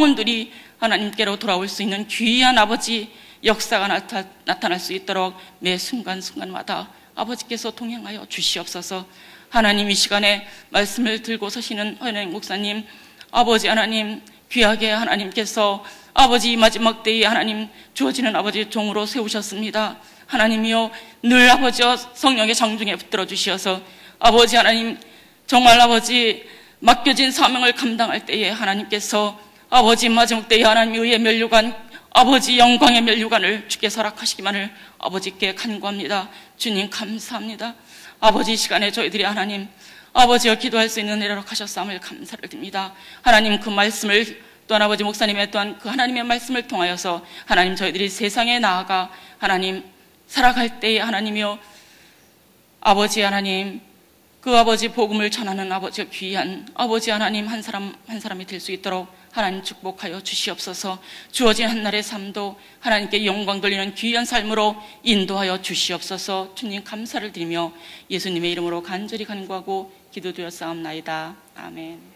영혼들이 하나님께로 돌아올 수 있는 귀한 아버지 역사가 나타날 수 있도록 매 순간순간마다 아버지께서 동행하여 주시옵소서. 하나님, 이 시간에 말씀을 들고 서시는 허연행 목사님, 아버지 하나님, 귀하게 하나님께서 아버지 마지막 때에 하나님 주어지는 아버지 종으로 세우셨습니다. 하나님이여, 늘 아버지와 성령의 장중에 붙들어 주시어서 아버지 하나님, 정말 아버지 맡겨진 사명을 감당할 때에 하나님께서 아버지 마지막 때에 하나님 의의 면류관, 아버지 영광의 면류관을 주께 허락하시기만을 아버지께 간구합니다. 주님 감사합니다. 아버지, 이 시간에 저희들이 하나님 아버지여 기도할 수 있는 은혜를 허락하셨사함을 감사를 드립니다. 하나님, 그 말씀을 또한 아버지 목사님의 또한 그 하나님의 말씀을 통하여서 하나님 저희들이 세상에 나아가 하나님 살아갈 때에 하나님이여 아버지 하나님, 그 아버지 복음을 전하는 아버지 귀한 아버지 하나님 한 사람이 될 수 있도록 하나님 축복하여 주시옵소서. 주어진 한날의 삶도 하나님께 영광 돌리는 귀한 삶으로 인도하여 주시옵소서. 주님 감사를 드리며 예수님의 이름으로 간절히 간구하고 기도드렸사옵나이다. 아멘.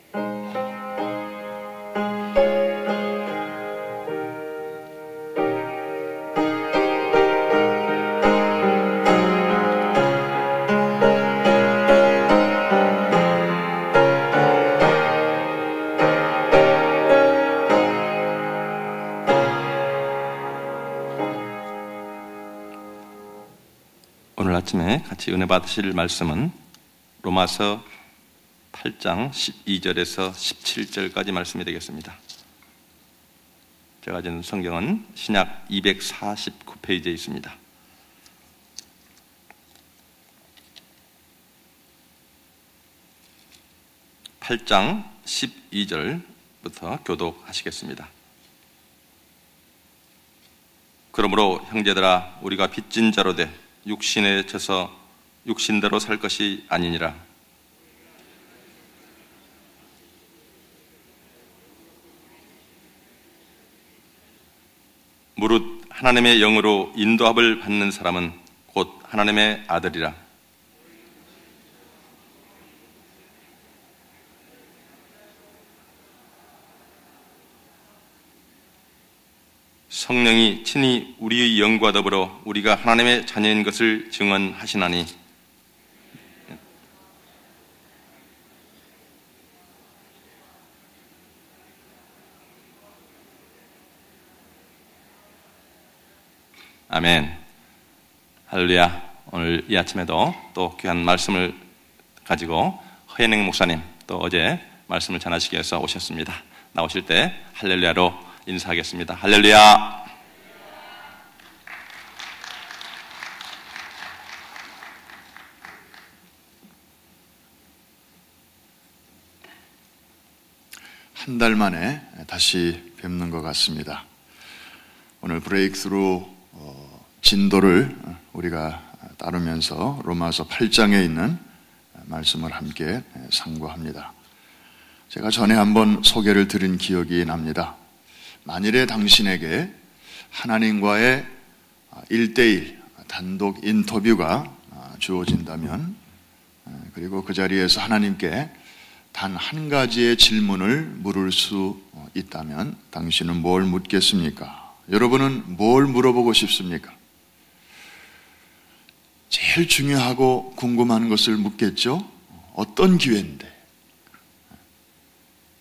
오늘 아침에 같이 은혜 받으실 말씀은 로마서 8장 12절에서 17절까지 말씀이 되겠습니다. 제가 가진 성경은 신약 249페이지에 있습니다. (8장 12절부터) 교독하시겠습니다. 그러므로 형제들아, 우리가 빚진 자로 돼 육신에 져서 육신대로 살 것이 아니니라. 무릇 하나님의 영으로 인도함을 받는 사람은 곧 하나님의 아들이라. 성령이 친히 우리의 영과 더불어 우리가 하나님의 자녀인 것을 증언하시나니 아멘. 할렐루야. 오늘 이 아침에도 또 귀한 말씀을 가지고 허연행 목사님, 또 어제 말씀을 전하시기 위해서 오셨습니다. 나오실 때 할렐루야로 인사하겠습니다. 할렐루야. 한 달 만에 다시 뵙는 것 같습니다. 오늘 브레이크스루 진도를 우리가 따르면서 로마서 8장에 있는 말씀을 함께 상고합니다. 제가 전에 한번 소개를 드린 기억이 납니다. 만일에 당신에게 하나님과의 1:1 단독 인터뷰가 주어진다면, 그리고 그 자리에서 하나님께 단 한 가지의 질문을 물을 수 있다면 당신은 뭘 묻겠습니까? 여러분은 뭘 물어보고 싶습니까? 제일 중요하고 궁금한 것을 묻겠죠? 어떤 기회인데?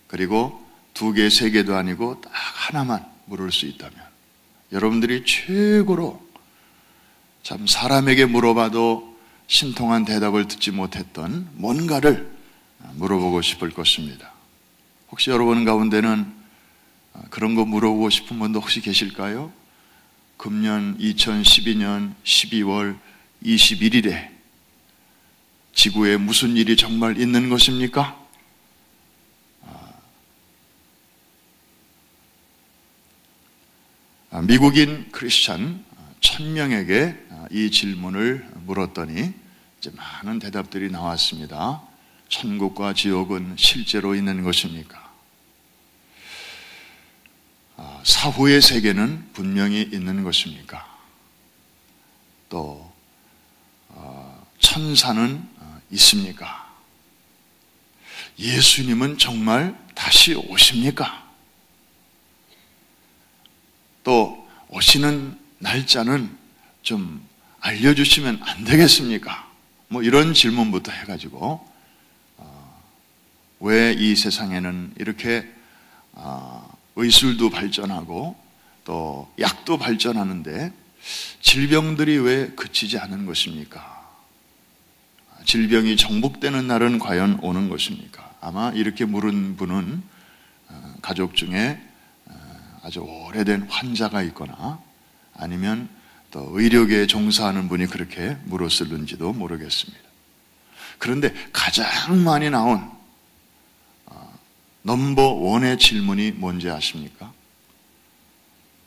그리고 2개, 3개도 아니고 딱 하나만 물을 수 있다면, 여러분들이 최고로 참 사람에게 물어봐도 신통한 대답을 듣지 못했던 뭔가를 물어보고 싶을 것입니다. 혹시 여러분 가운데는 그런 거 물어보고 싶은 분도 혹시 계실까요? 금년 2012년 12월 21일에 지구에 무슨 일이 정말 있는 것입니까? 미국인 크리스찬 1000명에게 이 질문을 물었더니 이제 많은 대답들이 나왔습니다. 천국과 지옥은 실제로 있는 것입니까? 사후의 세계는 분명히 있는 것입니까? 또 천사는 있습니까? 예수님은 정말 다시 오십니까? 또 오시는 날짜는 좀 알려주시면 안 되겠습니까? 뭐 이런 질문부터 해가지고 왜 이 세상에는 이렇게 의술도 발전하고 또 약도 발전하는데 질병들이 왜 그치지 않은 것입니까? 질병이 정복되는 날은 과연 오는 것입니까? 아마 이렇게 물은 분은 가족 중에 아주 오래된 환자가 있거나 아니면 또 의료계에 종사하는 분이 그렇게 물었을는지도 모르겠습니다. 그런데 가장 많이 나온 넘버 원의 질문이 뭔지 아십니까?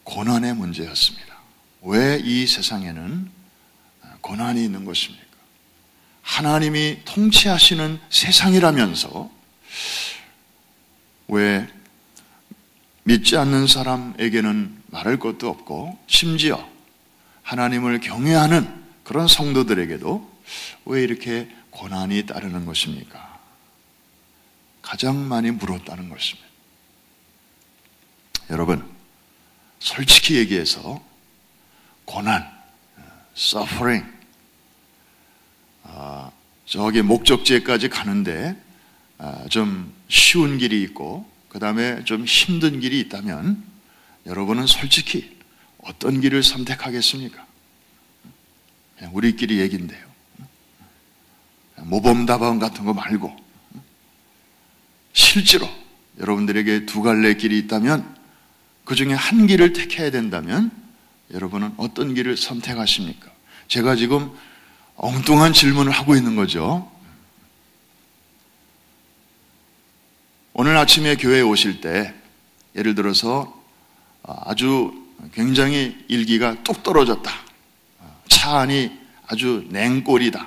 고난의 문제였습니다. 왜 이 세상에는 고난이 있는 것입니까? 하나님이 통치하시는 세상이라면서 왜 믿지 않는 사람에게는 말할 것도 없고 심지어 하나님을 경외하는 그런 성도들에게도 왜 이렇게 고난이 따르는 것입니까? 가장 많이 물었다는 것입니다. 여러분, 솔직히 얘기해서 고난, suffering, 저기 목적지에까지 가는데 좀 쉬운 길이 있고 그 다음에 좀 힘든 길이 있다면 여러분은 솔직히 어떤 길을 선택하겠습니까? 그냥 우리끼리 얘기인데요. 모범답안 같은 거 말고 실제로 여러분들에게 두 갈래 길이 있다면 그 중에 한 길을 택해야 된다면 여러분은 어떤 길을 선택하십니까? 제가 지금 엉뚱한 질문을 하고 있는 거죠. 오늘 아침에 교회에 오실 때 예를 들어서 아주 굉장히 일기가 뚝 떨어졌다. 차 안이 아주 냉골이다.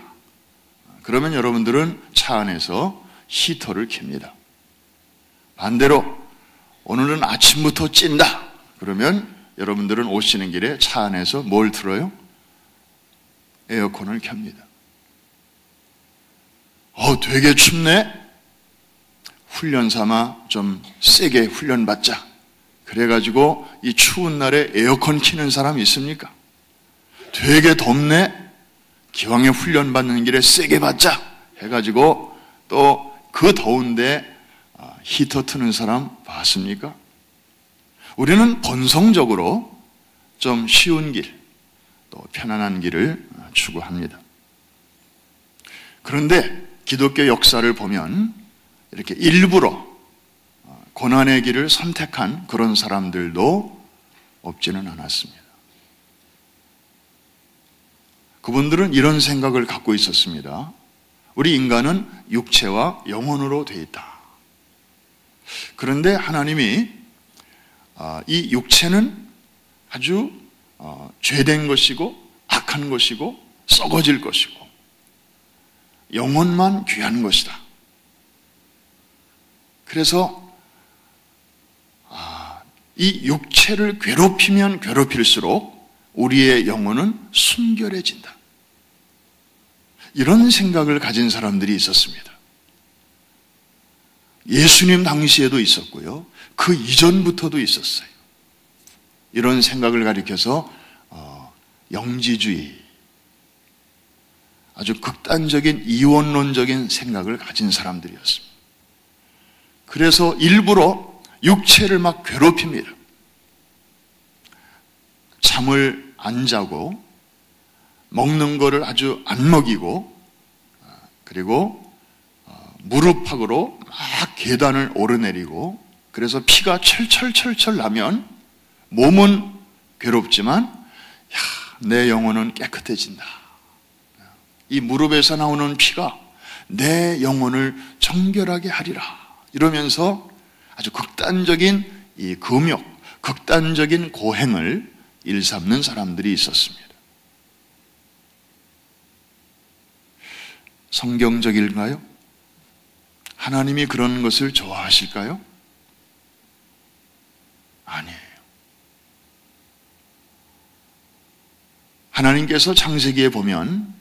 그러면 여러분들은 차 안에서 히터를 켭니다. 반대로 오늘은 아침부터 찐다. 그러면 여러분들은 오시는 길에 차 안에서 뭘 틀어요? 에어컨을 켭니다. 되게 춥네? 훈련 삼아 좀 세게 훈련 받자. 그래가지고 이 추운 날에 에어컨 켜는 사람 있습니까? 되게 덥네? 기왕에 훈련 받는 길에 세게 받자. 해가지고 또 그 더운데 히터 트는 사람 봤습니까? 우리는 본성적으로 좀 쉬운 길, 또 편안한 길을 추구합니다. 그런데 기독교 역사를 보면 이렇게 일부러 고난의 길을 선택한 그런 사람들도 없지는 않았습니다. 그분들은 이런 생각을 갖고 있었습니다. 우리 인간은 육체와 영혼으로 되어 있다. 그런데 하나님이 이 육체는 아주 죄된 것이고 악한 것이고 썩어질 것이고 영혼만 귀한 것이다. 그래서 이 육체를 괴롭히면 괴롭힐수록 우리의 영혼은 순결해진다. 이런 생각을 가진 사람들이 있었습니다. 예수님 당시에도 있었고요. 그 이전부터도 있었어요. 이런 생각을 가리켜서 영지주의, 아주 극단적인 이원론적인 생각을 가진 사람들이었습니다. 그래서 일부러 육체를 막 괴롭힙니다. 잠을 안 자고 먹는 거를 아주 안 먹이고 그리고 무릎팍으로 막 계단을 오르내리고 그래서 피가 철철철철 나면 몸은 괴롭지만 내 영혼은 깨끗해진다. 이 무릎에서 나오는 피가 내 영혼을 정결하게 하리라. 이러면서 아주 극단적인 이 금욕, 극단적인 고행을 일삼는 사람들이 있었습니다. 성경적일까요? 하나님이 그런 것을 좋아하실까요? 아니에요. 하나님께서 창세기에 보면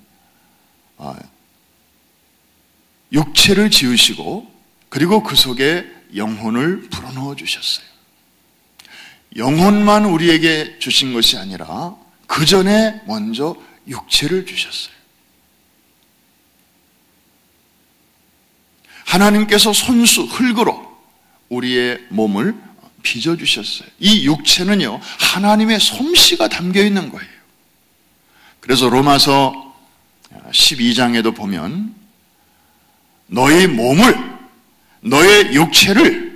육체를 지으시고 그리고 그 속에 영혼을 불어넣어 주셨어요. 영혼만 우리에게 주신 것이 아니라 그 전에 먼저 육체를 주셨어요. 하나님께서 손수 흙으로 우리의 몸을 빚어주셨어요. 이 육체는요, 하나님의 솜씨가 담겨 있는 거예요. 그래서 로마서 12장에도 보면 너의 몸을, 너의 육체를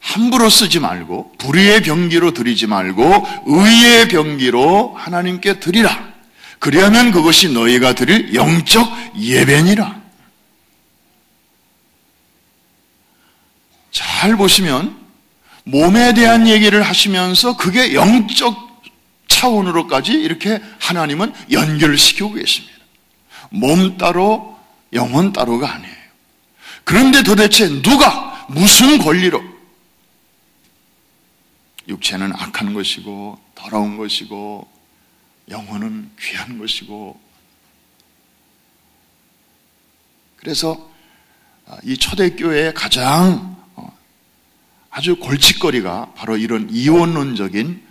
함부로 쓰지 말고 불의의 병기로 드리지 말고 의의 병기로 하나님께 드리라. 그리하면 그것이 너희가 드릴 영적 예배니라. 잘 보시면 몸에 대한 얘기를 하시면서 그게 영적 차원으로까지 이렇게 하나님은 연결시키고 계십니다. 몸 따로 영혼 따로가 아니에요. 그런데 도대체 누가 무슨 권리로 육체는 악한 것이고 더러운 것이고 영혼은 귀한 것이고, 그래서 이 초대교회의 가장 아주 골칫거리가 바로 이런 이원론적인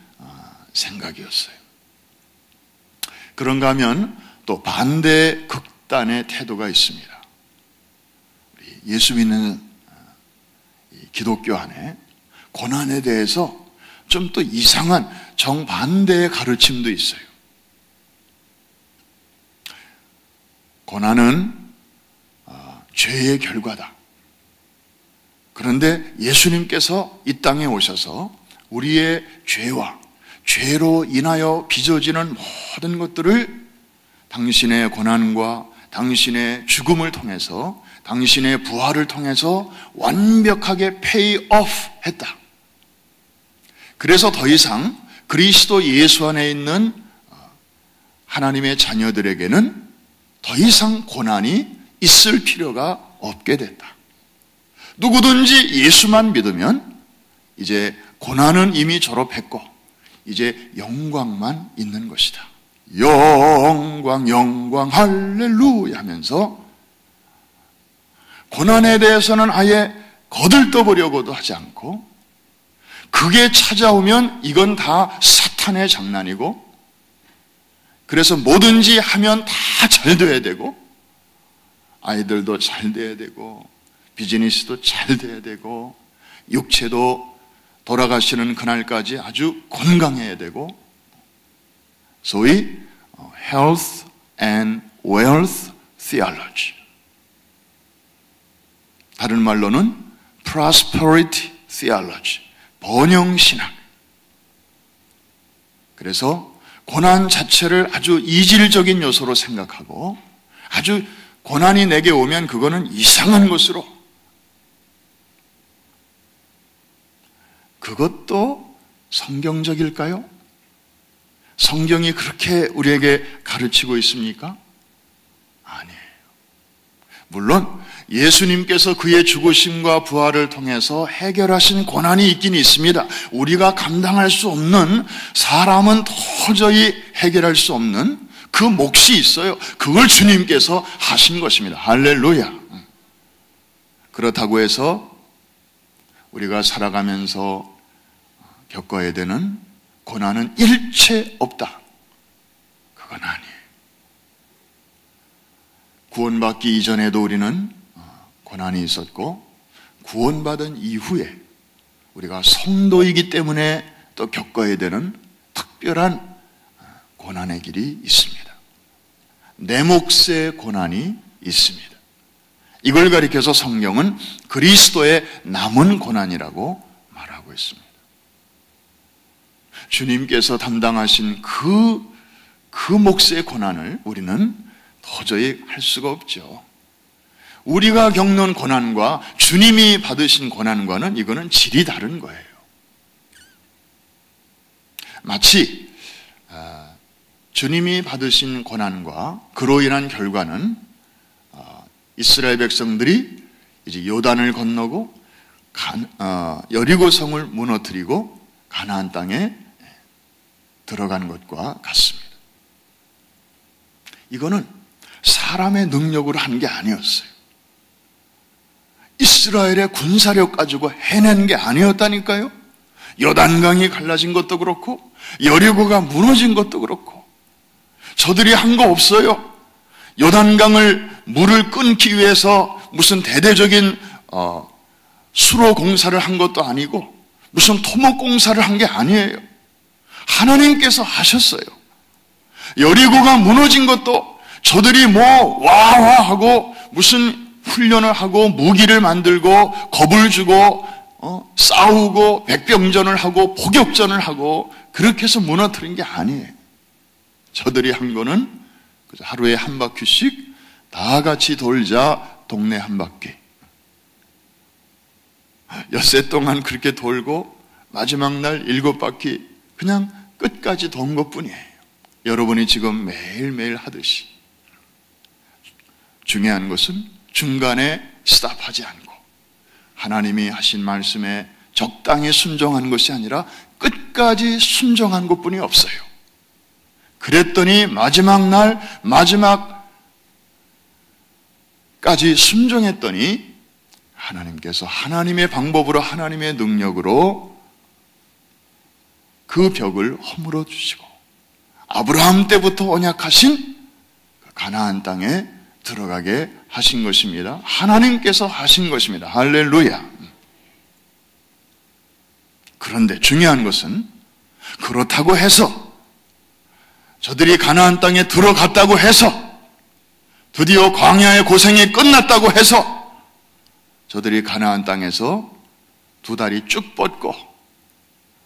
생각이었어요. 그런가 하면 또 반대 극단의 태도가 있습니다. 우리 예수 믿는 기독교 안에 고난에 대해서 좀 또 이상한 정반대의 가르침도 있어요. 고난은 죄의 결과다. 그런데 예수님께서 이 땅에 오셔서 우리의 죄와 죄로 인하여 빚어지는 모든 것들을 당신의 고난과 당신의 죽음을 통해서, 당신의 부활을 통해서 완벽하게 페이 오프 했다. 그래서 더 이상 그리스도 예수 안에 있는 하나님의 자녀들에게는 더 이상 고난이 있을 필요가 없게 됐다. 누구든지 예수만 믿으면 이제 고난은 이미 졸업했고 이제 영광만 있는 것이다. 영광, 영광, 할렐루야 하면서 고난에 대해서는 아예 거들떠보려고도 하지 않고, 그게 찾아오면 이건 다 사탄의 장난이고, 그래서 뭐든지 하면 다 잘 돼야 되고, 아이들도 잘 돼야 되고, 비즈니스도 잘 돼야 되고, 육체도 돌아가시는 그날까지 아주 건강해야 되고, 소위 health and wealth theology, 다른 말로는 prosperity theology, 번영신학. 그래서 고난 자체를 아주 이질적인 요소로 생각하고, 아주 고난이 내게 오면 그거는 이상한 것으로, 그것도 성경적일까요? 성경이 그렇게 우리에게 가르치고 있습니까? 아니에요. 물론 예수님께서 그의 죽으심과 부활을 통해서 해결하신 고난이 있긴 있습니다. 우리가 감당할 수 없는, 사람은 도저히 해결할 수 없는 그 몫이 있어요. 그걸 주님께서 하신 것입니다. 할렐루야. 그렇다고 해서 우리가 살아가면서 겪어야 되는 고난은 일체 없다. 그건 아니에요. 구원받기 이전에도 우리는 고난이 있었고, 구원받은 이후에 우리가 성도이기 때문에 또 겪어야 되는 특별한 고난의 길이 있습니다. 내 몫의 고난이 있습니다. 이걸 가리켜서 성경은 그리스도의 남은 고난이라고 말하고 있습니다. 주님께서 담당하신 그 몫의 고난을 우리는 도저히 할 수가 없죠. 우리가 겪는 고난과 주님이 받으신 고난과는 이거는 질이 다른 거예요. 마치 주님이 받으신 고난과 그로 인한 결과는 이스라엘 백성들이 이제 요단을 건너고 여리고성을 무너뜨리고 가나안 땅에 들어간 것과 같습니다. 이거는 사람의 능력으로 한 게 아니었어요. 이스라엘의 군사력 가지고 해낸 게 아니었다니까요. 요단강이 갈라진 것도 그렇고 여리고가 무너진 것도 그렇고 저들이 한 거 없어요. 요단강을 물을 끊기 위해서 무슨 대대적인 수로 공사를 한 것도 아니고 무슨 토목 공사를 한 게 아니에요. 하나님께서 하셨어요. 여리고가 무너진 것도 저들이 와와 하고 무슨 훈련을 하고 무기를 만들고 겁을 주고 싸우고 백병전을 하고 포격전을 하고 그렇게 해서 무너뜨린 게 아니에요. 저들이 한 거는 하루에 한 바퀴씩 다 같이 돌자 동네 한 바퀴. 엿새 동안 그렇게 돌고 마지막 날 7바퀴 그냥 끝까지 돈 것뿐이에요. 여러분이 지금 매일매일 하듯이. 중요한 것은 중간에 스탑하지 않고 하나님이 하신 말씀에 적당히 순종한 것이 아니라 끝까지 순종한 것뿐이 없어요. 그랬더니 마지막 날 마지막까지 순종했더니 하나님께서 하나님의 방법으로 하나님의 능력으로 그 벽을 허물어 주시고 아브라함 때부터 언약하신 가나안 땅에 들어가게 하신 것입니다. 하나님께서 하신 것입니다. 할렐루야. 그런데 중요한 것은 그렇다고 해서 저들이 가나안 땅에 들어갔다고 해서 드디어 광야의 고생이 끝났다고 해서 저들이 가나안 땅에서 두 다리 쭉 뻗고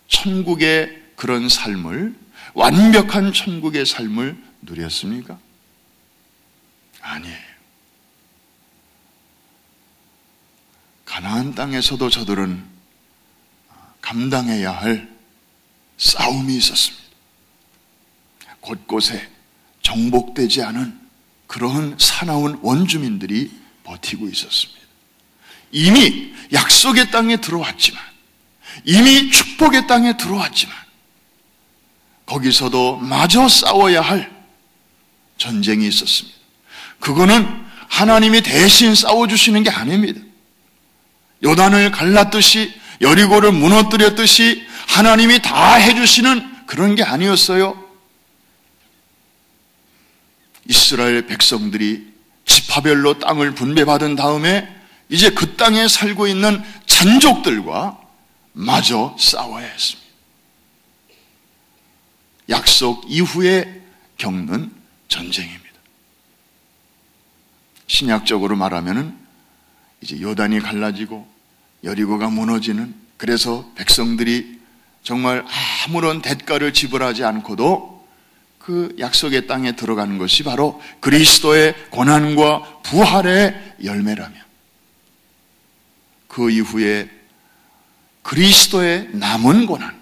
천국의 그런 삶을, 완벽한 천국의 삶을 누렸습니까? 아니에요. 가나안 땅에서도 저들은 감당해야 할 싸움이 있었습니다. 곳곳에 정복되지 않은 그러한 사나운 원주민들이 버티고 있었습니다. 이미 약속의 땅에 들어왔지만, 이미 축복의 땅에 들어왔지만 거기서도 마저 싸워야 할 전쟁이 있었습니다. 그거는 하나님이 대신 싸워주시는 게 아닙니다. 요단을 갈랐듯이 여리고를 무너뜨렸듯이 하나님이 다 해주시는 그런 게 아니었어요. 이스라엘 백성들이 지파별로 땅을 분배받은 다음에 이제 그 땅에 살고 있는 잔족들과 마저 싸워야 했습니다. 약속 이후에 겪는 전쟁입니다. 신약적으로 말하면은 이제 요단이 갈라지고 여리고가 무너지는, 그래서 백성들이 정말 아무런 대가를 지불하지 않고도 그 약속의 땅에 들어가는 것이 바로 그리스도의 고난과 부활의 열매라며, 그 이후에 그리스도의 남은 고난,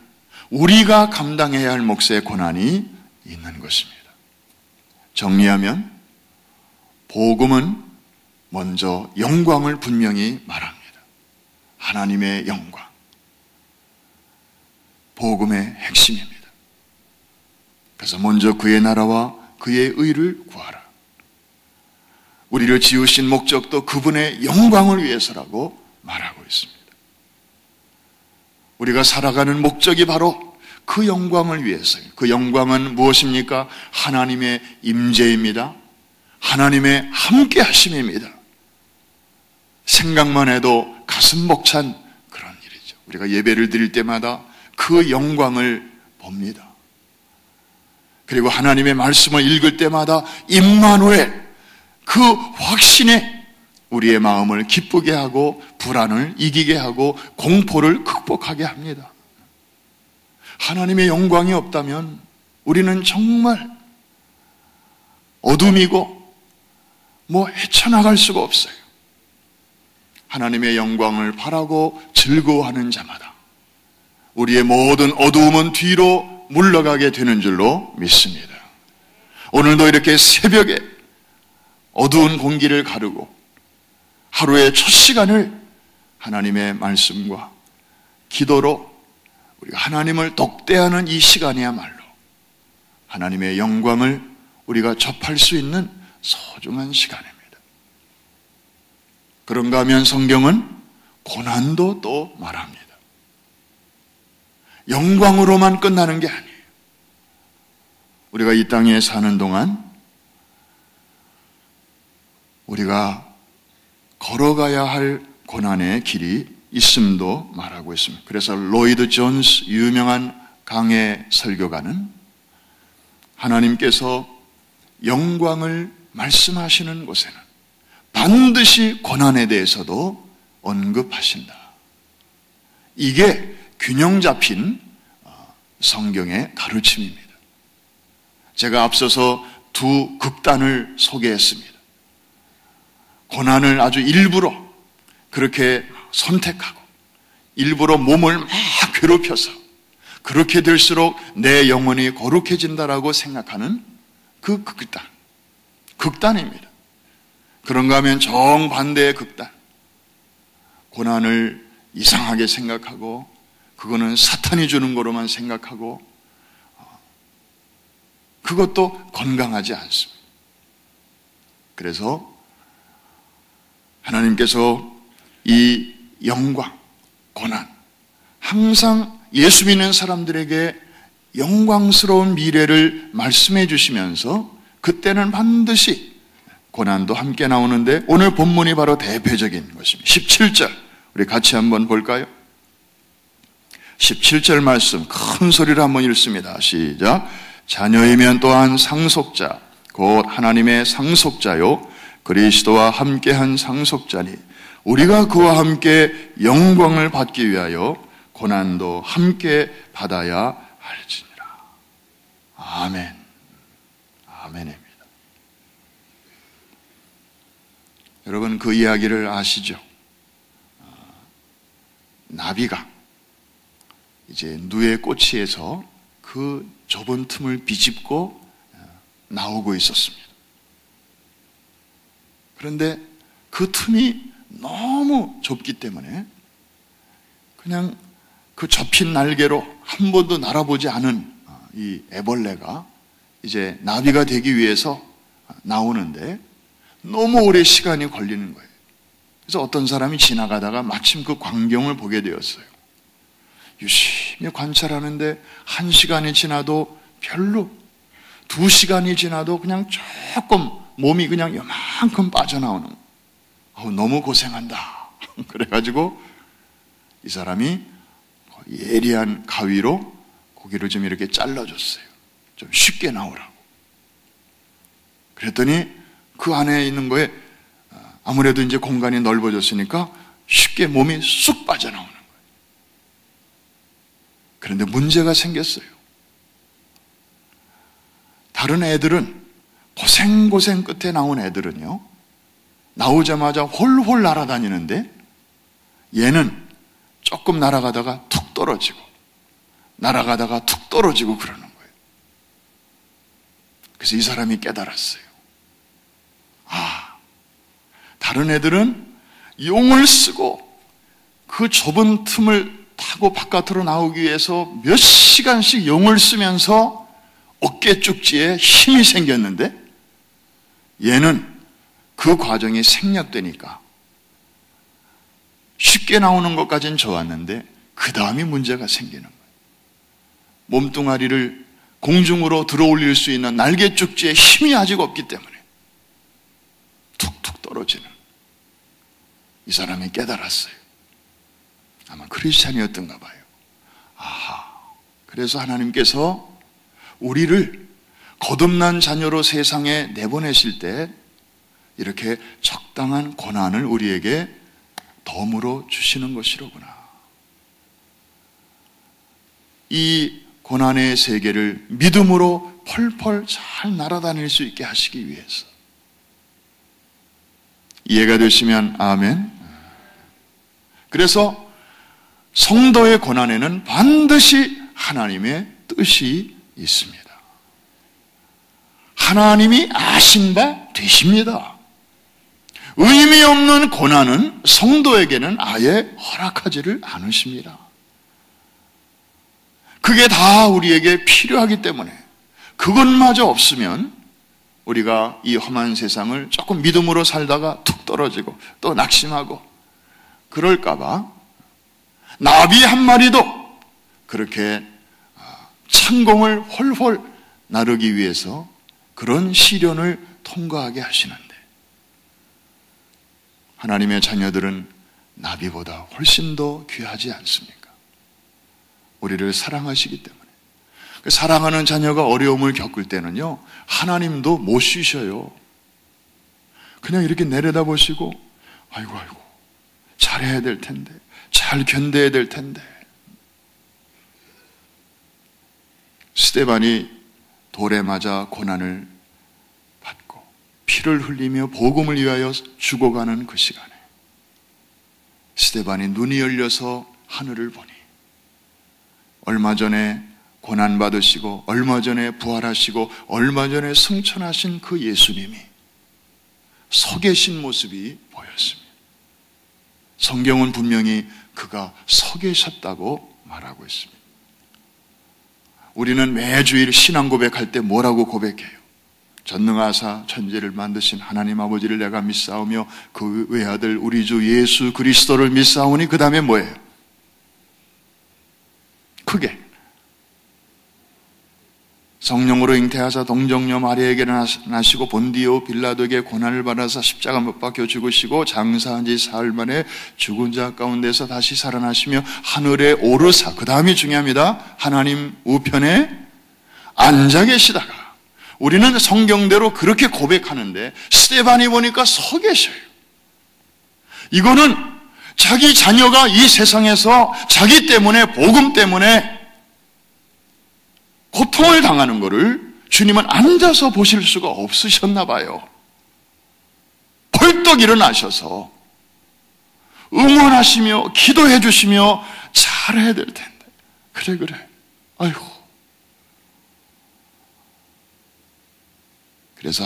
우리가 감당해야 할 몫의 고난이 있는 것입니다. 정리하면 복음은 먼저 영광을 분명히 말합니다. 하나님의 영광, 복음의 핵심입니다. 그래서 먼저 그의 나라와 그의 의를 구하라. 우리를 지으신 목적도 그분의 영광을 위해서라고 말하고 있습니다. 우리가 살아가는 목적이 바로 그 영광을 위해서예요. 그 영광은 무엇입니까? 하나님의 임재입니다. 하나님의 함께 하심입니다. 생각만 해도 가슴 벅찬 그런 일이죠. 우리가 예배를 드릴 때마다 그 영광을 봅니다. 그리고 하나님의 말씀을 읽을 때마다 임마누엘, 그 확신에 우리의 마음을 기쁘게 하고 불안을 이기게 하고 공포를 극복하게 합니다. 하나님의 영광이 없다면 우리는 정말 어둠이고 헤쳐나갈 수가 없어요. 하나님의 영광을 바라고 즐거워하는 자마다 우리의 모든 어두움은 뒤로 물러가게 되는 줄로 믿습니다. 오늘도 이렇게 새벽에 어두운 공기를 가르고 하루의 첫 시간을 하나님의 말씀과 기도로 우리가 하나님을 독대하는 이 시간이야말로 하나님의 영광을 우리가 접할 수 있는 소중한 시간입니다. 그런가 하면 성경은 고난도 또 말합니다. 영광으로만 끝나는 게 아니에요. 우리가 이 땅에 사는 동안 우리가 걸어가야 할 고난의 길이 있음도 말하고 있습니다. 그래서 로이드 존스 유명한 강해 설교가는 하나님께서 영광을 말씀하시는 곳에는 반드시 고난에 대해서도 언급하신다. 이게 균형 잡힌 성경의 가르침입니다. 제가 앞서서 두 극단을 소개했습니다. 고난을 아주 일부러 그렇게 선택하고 일부러 몸을 막 괴롭혀서 그렇게 될수록 내 영혼이 거룩해진다라고 생각하는 그 극단입니다. 그런가 하면 정반대의 극단. 고난을 이상하게 생각하고 그거는 사탄이 주는 거로만 생각하고 그것도 건강하지 않습니다. 그래서 하나님께서 이 영광, 고난, 항상 예수 믿는 사람들에게 영광스러운 미래를 말씀해 주시면서 그때는 반드시 고난도 함께 나오는데 오늘 본문이 바로 대표적인 것입니다. 17절 우리 같이 한번 볼까요? 17절 말씀 큰 소리로 한번 읽습니다. 시작. 자녀이면 또한 상속자 곧 하나님의 상속자요 그리스도와 함께한 상속자니 우리가 그와 함께 영광을 받기 위하여 고난도 함께 받아야 할지니라. 아멘. 아멘입니다. 여러분 그 이야기를 아시죠? 나비가 이제 누에 꼬치에서 그 좁은 틈을 비집고 나오고 있었습니다. 그런데 그 틈이 너무 좁기 때문에 그냥 그 접힌 날개로 한 번도 날아보지 않은 이 애벌레가 이제 나비가 되기 위해서 나오는데 너무 오래 시간이 걸리는 거예요. 그래서 어떤 사람이 지나가다가 마침 그 광경을 보게 되었어요. 유심히 관찰하는데 1시간이 지나도 별로 2시간이 지나도 그냥 조금 몸이 그냥 요만큼 빠져나오는 너무 고생한다. 그래가지고 이 사람이 예리한 가위로 고기를 좀 이렇게 잘라줬어요. 좀 쉽게 나오라고. 그랬더니 그 안에 있는 거에 아무래도 이제 공간이 넓어졌으니까 쉽게 몸이 쑥 빠져나오는 거예요. 그런데 문제가 생겼어요. 다른 애들은 고생 끝에 나온 애들은요, 나오자마자 홀홀 날아다니는데 얘는 조금 날아가다가 툭 떨어지고 날아가다가 툭 떨어지고 그러는 거예요. 그래서 이 사람이 깨달았어요. 다른 애들은 용을 쓰고 그 좁은 틈을 타고 바깥으로 나오기 위해서 몇 시간씩 용을 쓰면서 어깨 쪽지에 힘이 생겼는데 얘는 그 과정이 생략되니까 쉽게 나오는 것까지는 좋았는데 그 다음이 문제가 생기는 거예요. 몸뚱아리를 공중으로 들어올릴 수 있는 날개 쪽지에 힘이 아직 없기 때문에 툭툭 떨어지는 이 사람이 깨달았어요. 아마 크리스찬이었던가 봐요. 그래서 하나님께서 우리를 거듭난 자녀로 세상에 내보내실 때 이렇게 적당한 고난을 우리에게 덤으로 주시는 것이로구나. 이 고난의 세계를 믿음으로 펄펄 잘 날아다닐 수 있게 하시기 위해서. 이해가 되시면 아멘. 그래서 성도의 고난에는 반드시 하나님의 뜻이 있습니다. 하나님이 아신 바 되십니다. 의미 없는 고난은 성도에게는 아예 허락하지를 않으십니다. 그게 다 우리에게 필요하기 때문에 그것마저 없으면 우리가 이 험한 세상을 조금 믿음으로 살다가 툭 떨어지고 또 낙심하고 그럴까봐 나비 한 마리도 그렇게 창공을 훨훨 나르기 위해서 그런 시련을 통과하게 하시는데, 하나님의 자녀들은 나비보다 훨씬 더 귀하지 않습니까? 우리를 사랑하시기 때문에. 사랑하는 자녀가 어려움을 겪을 때는요, 하나님도 못 쉬셔요. 그냥 이렇게 내려다보시고 아이고 잘해야 될 텐데, 잘 견뎌야 될 텐데. 스데반이 돌에 맞아 고난을 받고 피를 흘리며 복음을 위하여 죽어가는 그 시간에 스데반이 눈이 열려서 하늘을 보니 얼마 전에 고난받으시고 얼마 전에 부활하시고 얼마 전에 승천하신 그 예수님이 서 계신 모습이 보였습니다. 성경은 분명히 그가 서 계셨다고 말하고 있습니다. 우리는 매주일 신앙 고백할 때 뭐라고 고백해요? 전능하사 천지를 만드신 하나님 아버지를 내가 믿사오며 그 외아들 우리 주 예수 그리스도를 믿사오니, 그 다음에 뭐예요? 크게 성령으로 잉태하사 동정녀 마리아에게 나시고 본디오 빌라도에게 고난을 받아사 십자가 못 박혀 죽으시고 장사한 지 사흘 만에 죽은 자 가운데서 다시 살아나시며 하늘에 오르사, 그 다음이 중요합니다. 하나님 우편에 앉아 계시다가, 우리는 성경대로 그렇게 고백하는데 스데반이 보니까 서 계셔요. 이거는 자기 자녀가 이 세상에서 자기 때문에, 복음 때문에 고통을 당하는 것을 주님은 앉아서 보실 수가 없으셨나 봐요. 벌떡 일어나셔서 응원하시며 기도해 주시며 잘해야 될 텐데. 그래 아이고. 그래서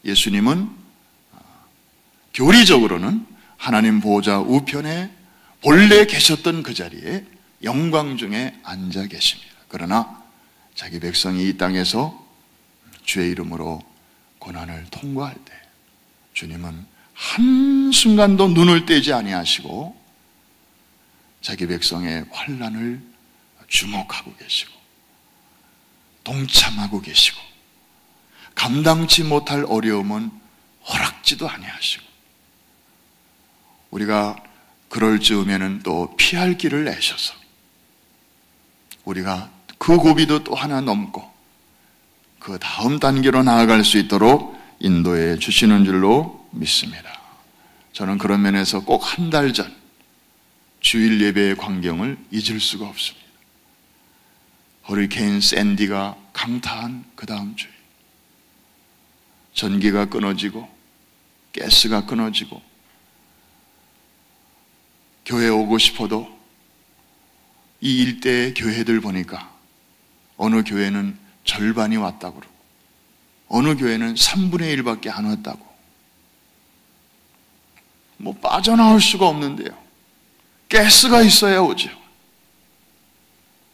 예수님은 교리적으로는 하나님 보좌 우편에 본래 계셨던 그 자리에 영광 중에 앉아 계십니다. 그러나 자기 백성이 이 땅에서 주의 이름으로 고난을 통과할 때 주님은 한순간도 눈을 떼지 아니하시고 자기 백성의 환난을 주목하고 계시고 동참하고 계시고 감당치 못할 어려움은 허락지도 아니하시고, 우리가 그럴 즈음에는 또 피할 길을 내셔서 우리가 그 고비도 또 하나 넘고 그 다음 단계로 나아갈 수 있도록 인도해 주시는 줄로 믿습니다. 저는 그런 면에서 꼭 한 달 전 주일 예배의 광경을 잊을 수가 없습니다. 허리케인 샌디가 강타한 그 다음 주일, 전기가 끊어지고 가스가 끊어지고 교회 오고 싶어도 이 일대의 교회들 보니까 어느 교회는 절반이 왔다고 그러고 어느 교회는 3분의 1밖에 안 왔다고. 뭐 빠져나올 수가 없는데요. 가스가 있어야 오죠.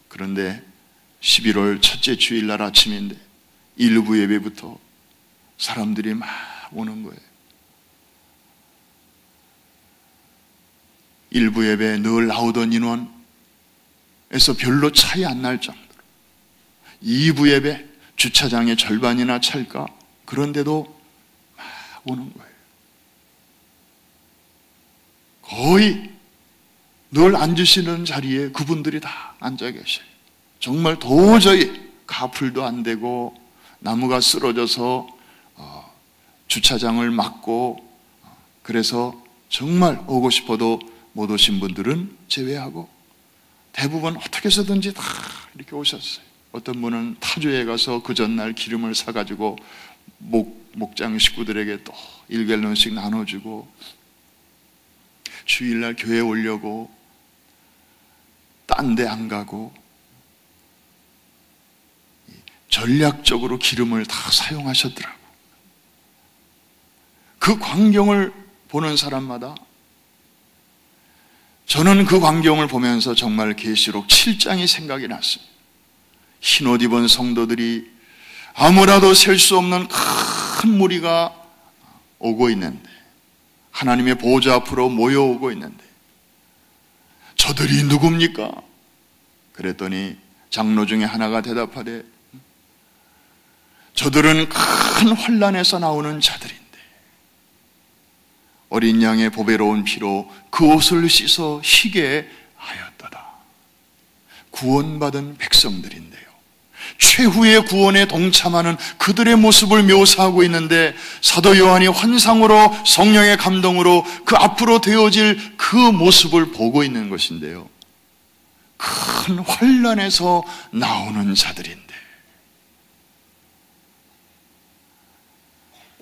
그런데 11월 첫째 주일날 아침인데 일부 예배부터 사람들이 막 오는 거예요. 일부 예배에 늘 나오던 인원에서 별로 차이 안 날 정도로 2부 예배 주차장의 절반이나 찰까? 그런데도 막 오는 거예요. 거의 늘 앉으시는 자리에 그분들이 다 앉아 계셔요. 정말 도저히 가풀도 안 되고 나무가 쓰러져서 주차장을 막고, 그래서 정말 오고 싶어도 못 오신 분들은 제외하고 대부분 어떻게 해서든지 다 이렇게 오셨어요. 어떤 분은 타주에 가서 그 전날 기름을 사가지고 목장 식구들에게 또 1갤런씩 나눠주고, 주일날 교회 오려고 딴 데 안 가고 전략적으로 기름을 다 사용하셨더라고. 그 광경을 보는 사람마다, 저는 그 광경을 보면서 정말 계시록 7장이 생각이 났습니다. 흰옷 입은 성도들이 아무라도 셀 수 없는 큰 무리가 오고 있는데, 하나님의 보좌 앞으로 모여오고 있는데, 저들이 누굽니까? 그랬더니 장로 중에 하나가 대답하되 저들은 큰 환난에서 나오는 자들인데 어린 양의 보배로운 피로 그 옷을 씻어 희게 하였도다. 구원받은 백성들인데요, 최후의 구원에 동참하는 그들의 모습을 묘사하고 있는데 사도 요한이 환상으로 성령의 감동으로 그 앞으로 되어질 그 모습을 보고 있는 것인데요, 큰 환난에서 나오는 자들인데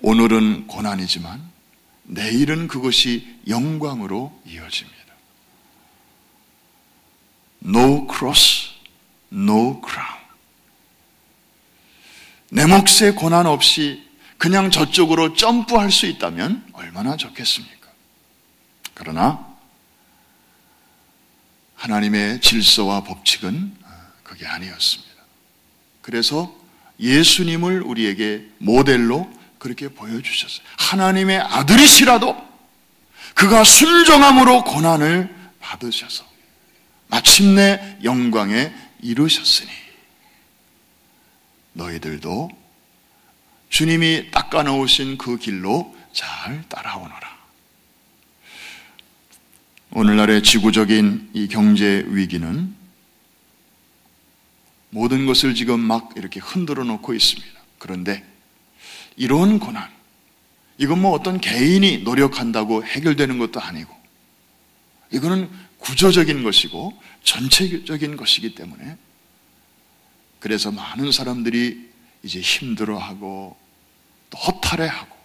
오늘은 고난이지만 내일은 그것이 영광으로 이어집니다. No cross, no crown. 내 몫의 고난 없이 그냥 저쪽으로 점프할 수 있다면 얼마나 좋겠습니까? 그러나 하나님의 질서와 법칙은 그게 아니었습니다. 그래서 예수님을 우리에게 모델로 그렇게 보여주셨어요. 하나님의 아들이시라도 그가 순종함으로 고난을 받으셔서 마침내 영광에 이르셨으니 너희들도 주님이 닦아놓으신 그 길로 잘 따라오너라. 오늘날의 지구적인 이 경제 위기는 모든 것을 지금 막 이렇게 흔들어 놓고 있습니다. 그런데 이런 고난, 이건 뭐 어떤 개인이 노력한다고 해결되는 것도 아니고 이거는 구조적인 것이고 전체적인 것이기 때문에 그래서 많은 사람들이 이제 힘들어하고 또 허탈해하고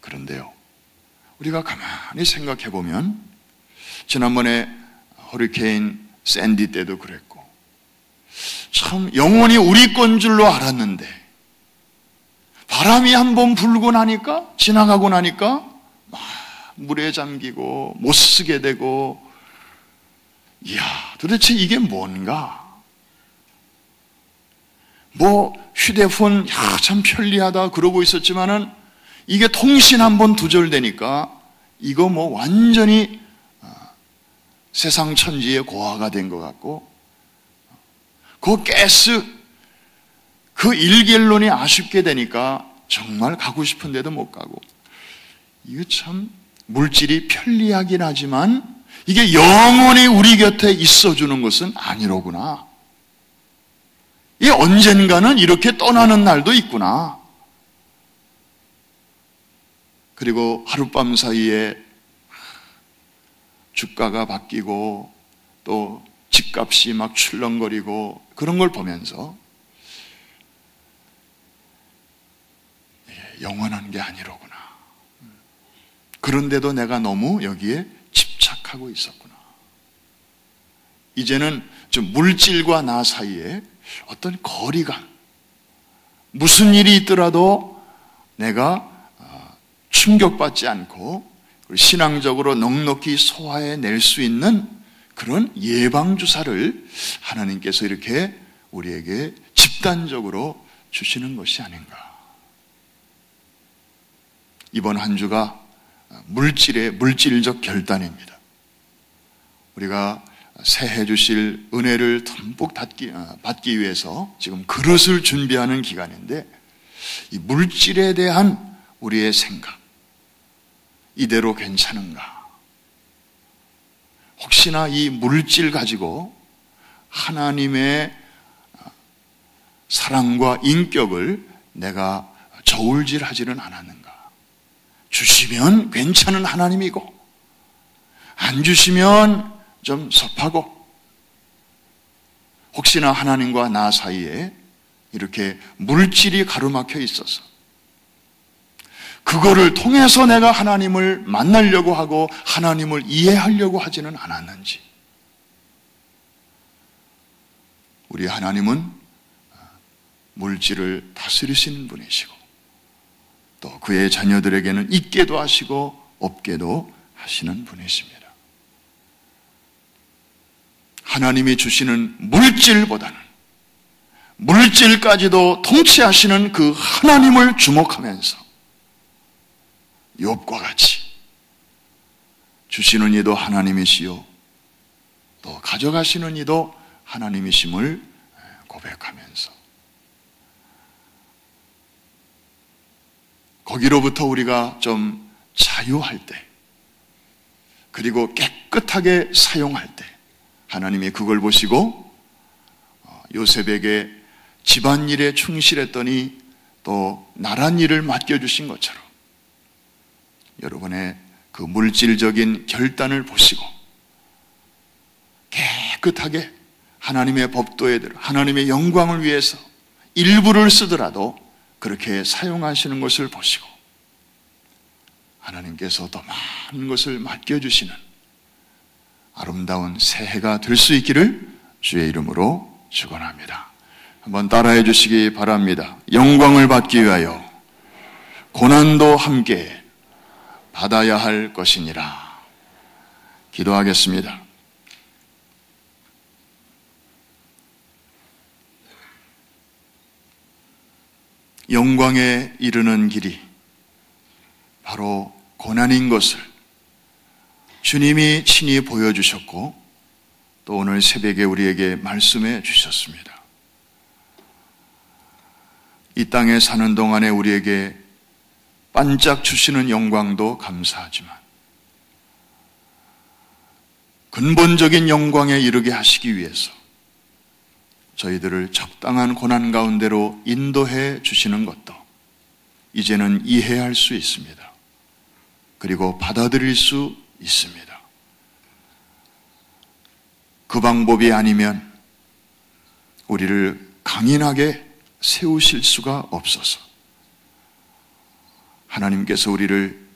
그런데요, 우리가 가만히 생각해 보면 지난번에 허리케인 샌디 때도 그랬고 참 영원히 우리 건 줄로 알았는데 바람이 한번 불고 나니까 지나가고 나니까 막 물에 잠기고 못 쓰게 되고 이야 도대체 이게 뭔가? 뭐 휴대폰 참 편리하다 그러고 있었지만은 이게 통신 한번 두절되니까 이거 뭐 완전히 세상 천지의 고아가 된 것 같고 그 가스 그 일갤론이 아쉽게 되니까 정말 가고 싶은데도 못 가고 이거 참 물질이 편리하긴 하지만 이게 영원히 우리 곁에 있어주는 것은 아니로구나. 이게 언젠가는 이렇게 떠나는 날도 있구나. 그리고 하룻밤 사이에 주가가 바뀌고 또 집값이 막 출렁거리고 그런 걸 보면서 영원한 게 아니로구나. 그런데도 내가 너무 여기에 집착하고 있었구나. 이제는 좀 물질과 나 사이에 어떤 거리감, 무슨 일이 있더라도 내가 충격받지 않고 신앙적으로 넉넉히 소화해낼 수 있는 그런 예방주사를 하나님께서 이렇게 우리에게 집단적으로 주시는 것이 아닌가. 이번 한 주가 물질적 결단입니다. 우리가 새해 주실 은혜를 듬뿍 받기 위해서 지금 그릇을 준비하는 기간인데 이 물질에 대한 우리의 생각, 이대로 괜찮은가? 혹시나 이 물질 가지고 하나님의 사랑과 인격을 내가 저울질하지는 않았는가? 주시면 괜찮은 하나님이고 안 주시면 좀 섭하고 혹시나 하나님과 나 사이에 이렇게 물질이 가로막혀 있어서 그거를 통해서 내가 하나님을 만나려고 하고 하나님을 이해하려고 하지는 않았는지. 우리 하나님은 물질을 다스리시는 분이시고 또 그의 자녀들에게는 있게도 하시고 없게도 하시는 분이십니다. 하나님이 주시는 물질보다는 물질까지도 통치하시는 그 하나님을 주목하면서 욥과 같이 주시는 이도 하나님이시요 또 가져가시는 이도 하나님이심을 고백하면서 거기로부터 우리가 좀 자유할 때, 그리고 깨끗하게 사용할 때 하나님이 그걸 보시고 요셉에게 집안일에 충실했더니 또 나란 일을 맡겨주신 것처럼 여러분의 그 물질적인 결단을 보시고 깨끗하게 하나님의 법도에 들어 하나님의 영광을 위해서 일부를 쓰더라도 그렇게 사용하시는 것을 보시고 하나님께서 더 많은 것을 맡겨주시는 아름다운 새해가 될 수 있기를 주의 이름으로 축원합니다. 한번 따라해 주시기 바랍니다. 영광을 받기 위하여 고난도 함께 받아야 할 것이니라. 기도하겠습니다. 영광에 이르는 길이 바로 고난인 것을 주님이 친히 보여주셨고 또 오늘 새벽에 우리에게 말씀해 주셨습니다. 이 땅에 사는 동안에 우리에게 반짝 주시는 영광도 감사하지만 근본적인 영광에 이르게 하시기 위해서 저희들을 적당한 고난 가운데로 인도해 주시는 것도 이제는 이해할 수 있습니다. 그리고 받아들일 수 있습니다. 그 방법이 아니면 우리를 강인하게 세우실 수가 없어서 하나님께서 우리를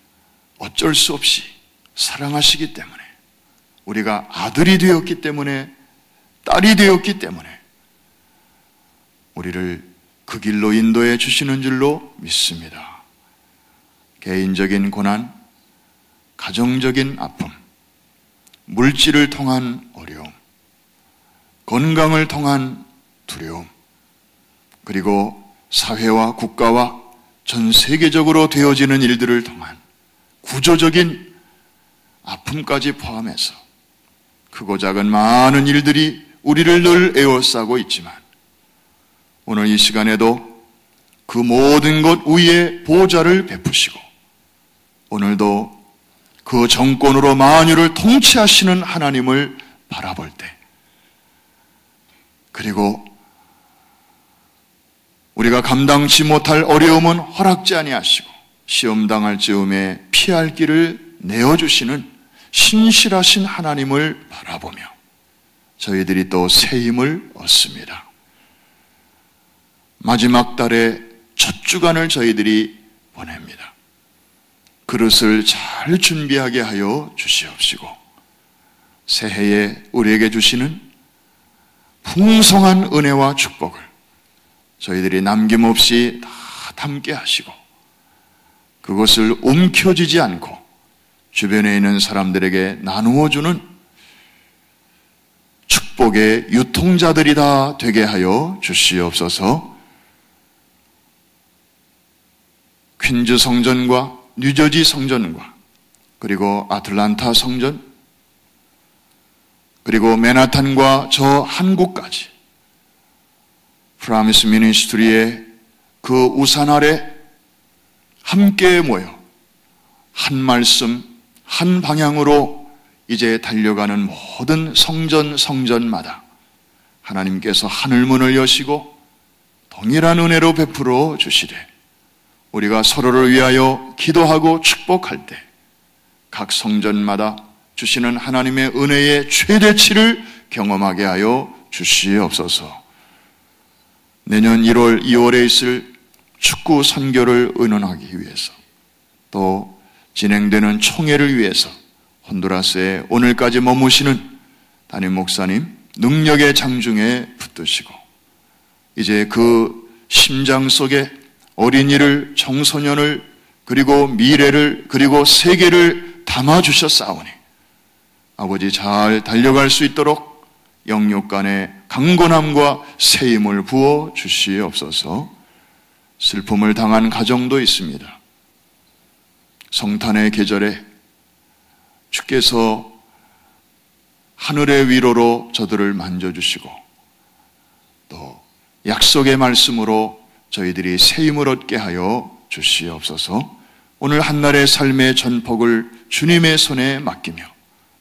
어쩔 수 없이 사랑하시기 때문에, 우리가 아들이 되었기 때문에, 딸이 되었기 때문에 우리를 그 길로 인도해 주시는 줄로 믿습니다. 개인적인 고난, 가정적인 아픔, 물질을 통한 어려움, 건강을 통한 두려움, 그리고 사회와 국가와 전 세계적으로 되어지는 일들을 통한 구조적인 아픔까지 포함해서 크고 작은 많은 일들이 우리를 늘 에워싸고 있지만 오늘 이 시간에도 그 모든 것 위에 보좌를 베푸시고 오늘도 그 정권으로 만유를 통치하시는 하나님을 바라볼 때, 그리고 우리가 감당치 못할 어려움은 허락지 아니하시고 시험 당할 즈음에 피할 길을 내어주시는 신실하신 하나님을 바라보며 저희들이 또 새 힘을 얻습니다. 마지막 달의 첫 주간을 저희들이 보냅니다. 그릇을 잘 준비하게 하여 주시옵시고 새해에 우리에게 주시는 풍성한 은혜와 축복을 저희들이 남김없이 다 담게 하시고 그것을 움켜쥐지 않고 주변에 있는 사람들에게 나누어주는 축복의 유통자들이 다 되게 하여 주시옵소서. 퀸즈 성전과 뉴저지 성전과 그리고 아틀란타 성전, 그리고 맨하탄과 저 한국까지 프라미스 미니스트리의 그 우산 아래 함께 모여 한 말씀, 한 방향으로 이제 달려가는 모든 성전마다 하나님께서 하늘문을 여시고 동일한 은혜로 베풀어 주시되 우리가 서로를 위하여 기도하고 축복할 때 각 성전마다 주시는 하나님의 은혜의 최대치를 경험하게 하여 주시옵소서. 내년 1월, 2월에 있을 축구 선교를 의논하기 위해서 또 진행되는 총회를 위해서 혼두라스에 오늘까지 머무시는 담임 목사님 능력의 장중에 붙드시고 이제 그 심장 속에 어린이를, 청소년을, 그리고 미래를, 그리고 세계를 담아주셨사오니 아버지 잘 달려갈 수 있도록 영육 간의 강건함과 세임을 부어 주시옵소서. 슬픔을 당한 가정도 있습니다. 성탄의 계절에 주께서 하늘의 위로로 저들을 만져주시고 또 약속의 말씀으로 저희들이 새 힘을 얻게 하여 주시옵소서. 오늘 한날의 삶의 전폭을 주님의 손에 맡기며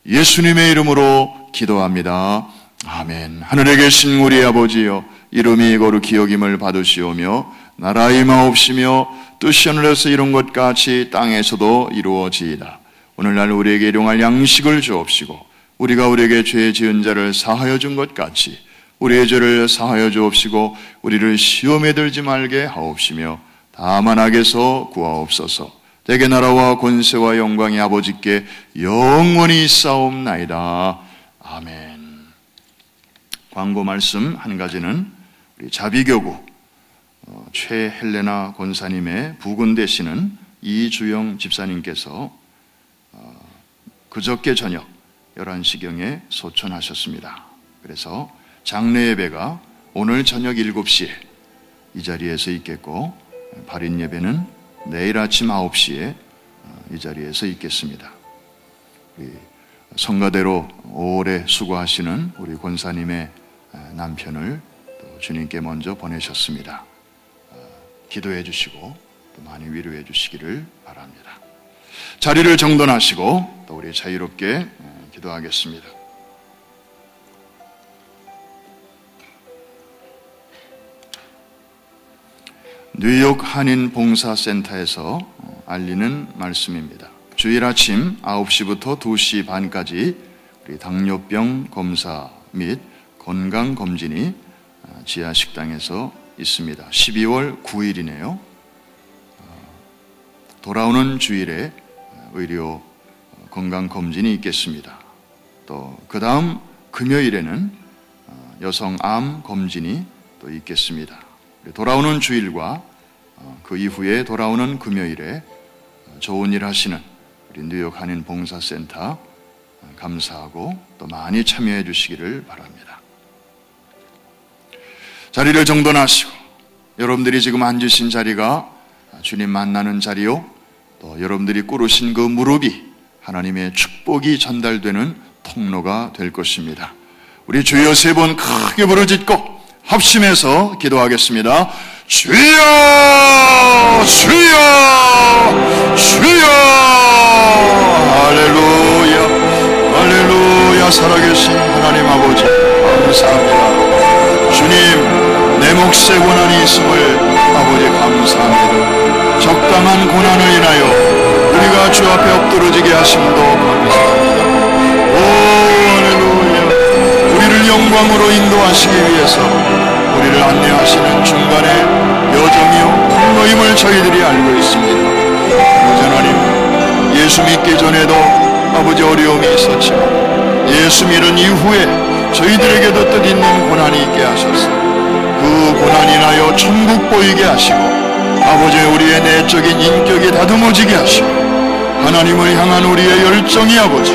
예수님의 이름으로 기도합니다. 아멘. 하늘에 계신 우리 아버지여, 이름이 거룩히 여김을 받으시오며 나라 임하옵시며 뜻이 하늘에서 이룬 것 같이 땅에서도 이루어지이다. 오늘날 우리에게 일용할 양식을 주옵시고 우리가 우리에게 죄 지은 자를 사하여 준 것 같이 우리의 죄를 사하여 주옵시고 우리를 시험에 들지 말게 하옵시며 다만 악에서 구하옵소서. 대개 나라와 권세와 영광이 아버지께 영원히 있사옵나이다. 아멘. 광고 말씀 한 가지는 우리 자비교구 최헬레나 권사님의 부군 되시는 이주영 집사님께서 그저께 저녁 11시경에 소천하셨습니다. 그래서 장례 예배가 오늘 저녁 7시에 이 자리에서 있겠고 발인 예배는 내일 아침 9시에 이 자리에서 있겠습니다. 성가대로 오래 수고하시는 우리 권사님의 남편을 또 주님께 먼저 보내셨습니다. 기도해 주시고 또 많이 위로해 주시기를 바랍니다. 자리를 정돈하시고 또 우리 자유롭게 기도하겠습니다. 뉴욕 한인 봉사센터에서 알리는 말씀입니다. 주일 아침 9시부터 2시 반까지 우리 당뇨병 검사 및 건강검진이 지하 식당에서 있습니다. 12월 9일이네요. 돌아오는 주일에 의료 건강검진이 있겠습니다. 또 그 다음 금요일에는 여성암 검진이 또 있겠습니다. 돌아오는 주일과 그 이후에 돌아오는 금요일에 좋은 일 하시는 우리 뉴욕 한인 봉사센터 감사하고 또 많이 참여해 주시기를 바랍니다. 자리를 정돈하시고 여러분들이 지금 앉으신 자리가 주님 만나는 자리요, 또 여러분들이 꿇으신 그 무릎이 하나님의 축복이 전달되는 통로가 될 것입니다. 우리 주여 3번 크게 부르짖고 합심해서 기도하겠습니다. 주여 주여 주여. 할렐루야 할렐루야. 살아계신 하나님 아버지 감사합니다. 주님, 내 몫의 고난이 있음을 아버지 감사합니다. 적당한 고난을 인하여 우리가 주 앞에 엎드러지게 하심도 감사합니다. 오 할렐루야. 우리를 영광으로 인도하시기 위해서 우리를 안내하시는 중간에 여정이요 통로임을 저희들이 알고 있습니다. 아버지 하나님, 예수 믿기 전에도 아버지 어려움이 있었지만 예수 믿은 이후에 저희들에게도 뜻있는 고난이 있게 하셔서 그 고난 인하여 천국 보이게 하시고 아버지 우리의 내적인 인격이 다듬어지게 하시고 하나님을 향한 우리의 열정이 아버지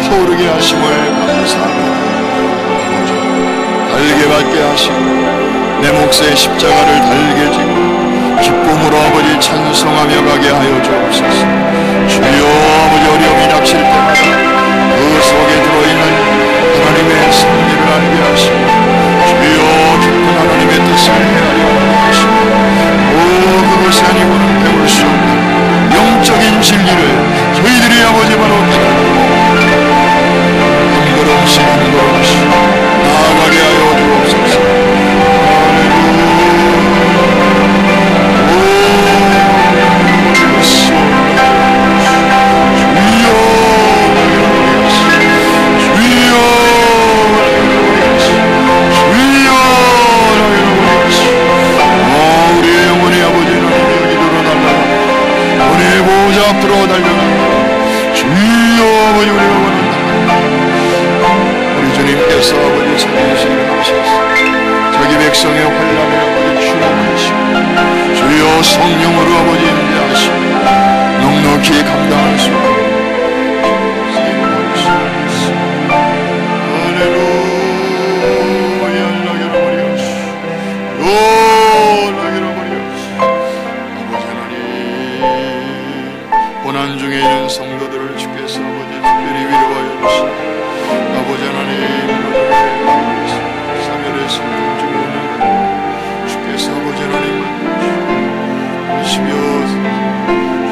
타오르게 하심을 감사합니다. 달게 받게 하시고 내 몫의 십자가를 달게 지고 기쁨으로 아버지 찬송하며 가게 하여 주옵소서. 주여 아버지 어려움이 닥칠 때마다 그 속에 들어있는 하나님의 섭리를 알게 하시고 주여 깊은 하나님의 뜻을 헤아려 하시고 그것이 아니고는 배울 수 없는 영적인 진리를 저희들이 아버지 바로 한 걸음씩 한 걸음씩 나아가게 하여 주옵소서. 앞으로 달려갑니다. 주여 아버지 우리가 원한다. 우리 주님께서 아버지 찾으시기를 하셔서 자기 백성의 환난을 아버지 추락하시고 주여 성령으로 아버지 임재하시고 넉넉히 감당할 수 있는 고난 중에 있는 성도들을 주께서 아버지 특별히 위로하여 주시고 성령 주께서 아버지 하나님 12월